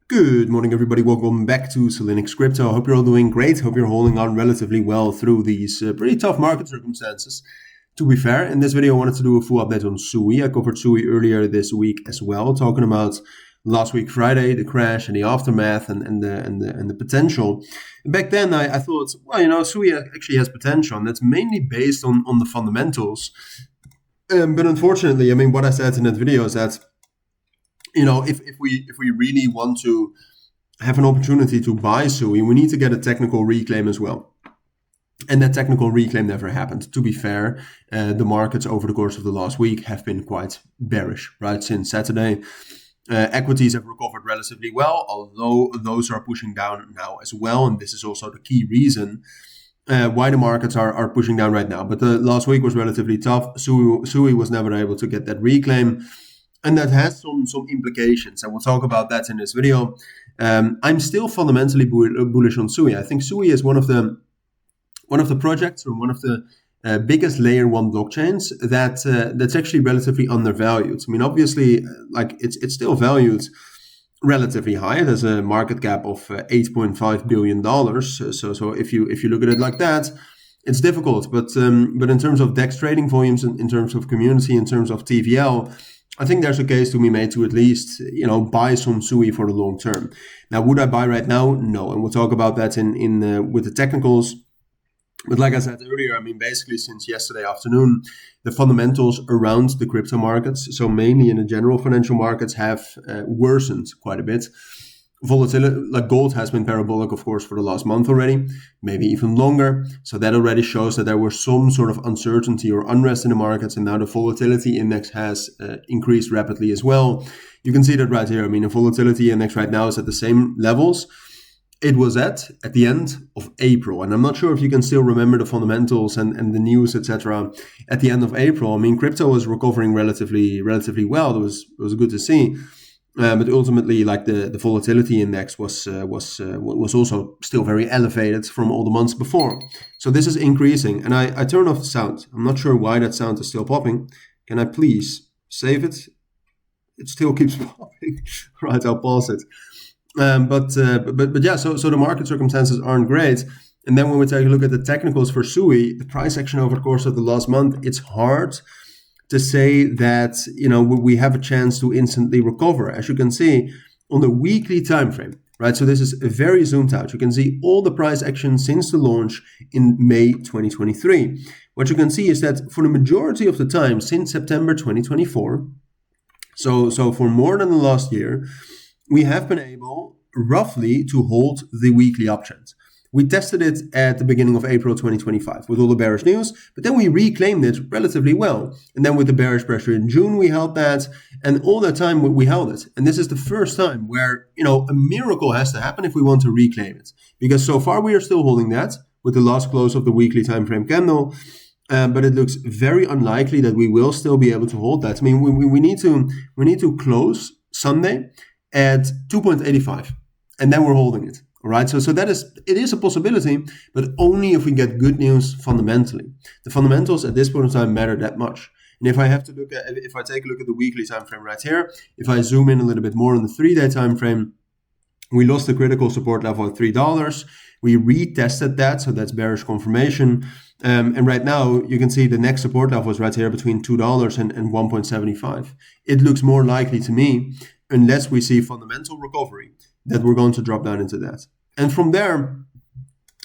Good morning, everybody. Welcome back to cilinixfxcapital. Hope you're all doing great. Hope you're holding on relatively well through these pretty tough market circumstances. To be fair, in this video, I wanted to do a full update on SUI. I covered SUI earlier this week as well, talking about last week Friday, the crash and the aftermath and the potential. And back then, I thought, well, SUI actually has potential, and that's mainly based on the fundamentals. But unfortunately, what I said in that video is that if we really want to have an opportunity to buy SUI, we need to get a technical reclaim as well. And that technical reclaim never happened. To be fair, the markets over the course of the last week have been quite bearish, right? Since Saturday, equities have recovered relatively well, although those are pushing down now as well. And this is also the key reason why the markets are pushing down right now. But the last week was relatively tough. SUI was never able to get that reclaim. And that has some implications, and we'll talk about that in this video. I'm still fundamentally bullish on SUI. I think SUI is one of the projects or one of the biggest layer one blockchains that's actually relatively undervalued. Obviously, it's still valued relatively high. It has a market cap of $8.5 billion. So if you look at it like that, it's difficult. But in terms of DEX trading volumes, in terms of community, in terms of TVL, I think there's a case to be made to at least, buy some SUI for the long term. Now, would I buy right now? No, and we'll talk about that in with the technicals. But like I said earlier, basically since yesterday afternoon, the fundamentals around the crypto markets, so mainly in the general financial markets, have worsened quite a bit. Volatility, like gold, has been parabolic, of course, for the last month already, maybe even longer. So that already shows that there was some sort of uncertainty or unrest in the markets, and now the volatility index has increased rapidly as well. You can see that right here. The volatility index right now is at the same levels it was at the end of April. And I'm not sure if you can still remember the fundamentals and the news, etc. At the end of April, crypto was recovering relatively well. It was good to see. But ultimately, the volatility index was also still very elevated from all the months before. So this is increasing, and I turned off the sound. I'm not sure why that sound is still popping. Can I please save it? It still keeps popping. Right, I'll pause it. But yeah, so the market circumstances aren't great. And then when we take a look at the technicals for SUI, the price action over the course of the last month, it's hard to say that we have a chance to instantly recover. As you can see on the weekly time frame, right? So this is very zoomed out. You can see all the price action since the launch in May 2023. What you can see is that for the majority of the time since September 2024, so for more than the last year, we have been able roughly to hold the weekly uptrend. We tested it at the beginning of April 2025 with all the bearish news, but then we reclaimed it relatively well. And then with the bearish pressure in June, we held that, and all that time we held it. And this is the first time where, a miracle has to happen if we want to reclaim it. Because so far we are still holding that with the last close of the weekly time frame candle. But it looks very unlikely that we will still be able to hold that. We need to close Sunday at 2.85, and then we're holding it. All right, so it is a possibility, but only if we get good news fundamentally. The fundamentals at this point in time matter that much. And if I take a look at the weekly time frame right here, if I zoom in a little bit more on the 3-day time frame, we lost the critical support level at $3. We retested that, so that's bearish confirmation. And right now, you can see the next support level is right here between $2 and 1.75. It looks more likely to me, unless we see fundamental recovery, that we're going to drop down into that. And from there,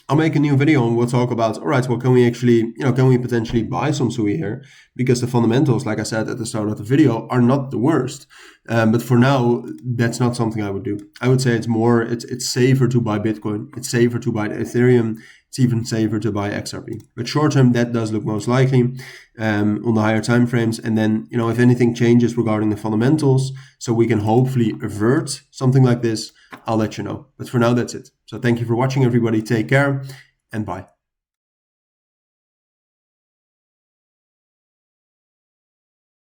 I'll make a new video and we'll talk about, all right, well, can we potentially buy some SUI here? Because the fundamentals, like I said at the start of the video, are not the worst. But for now, that's not something I would do. I would say it's safer to buy Bitcoin. It's safer to buy Ethereum. It's even safer to buy XRP. But short term, that does look most likely on the higher time frames. And then, if anything changes regarding the fundamentals, so we can hopefully avert something like this, I'll let you know. But for now, that's it. So thank you for watching, everybody. Take care and bye.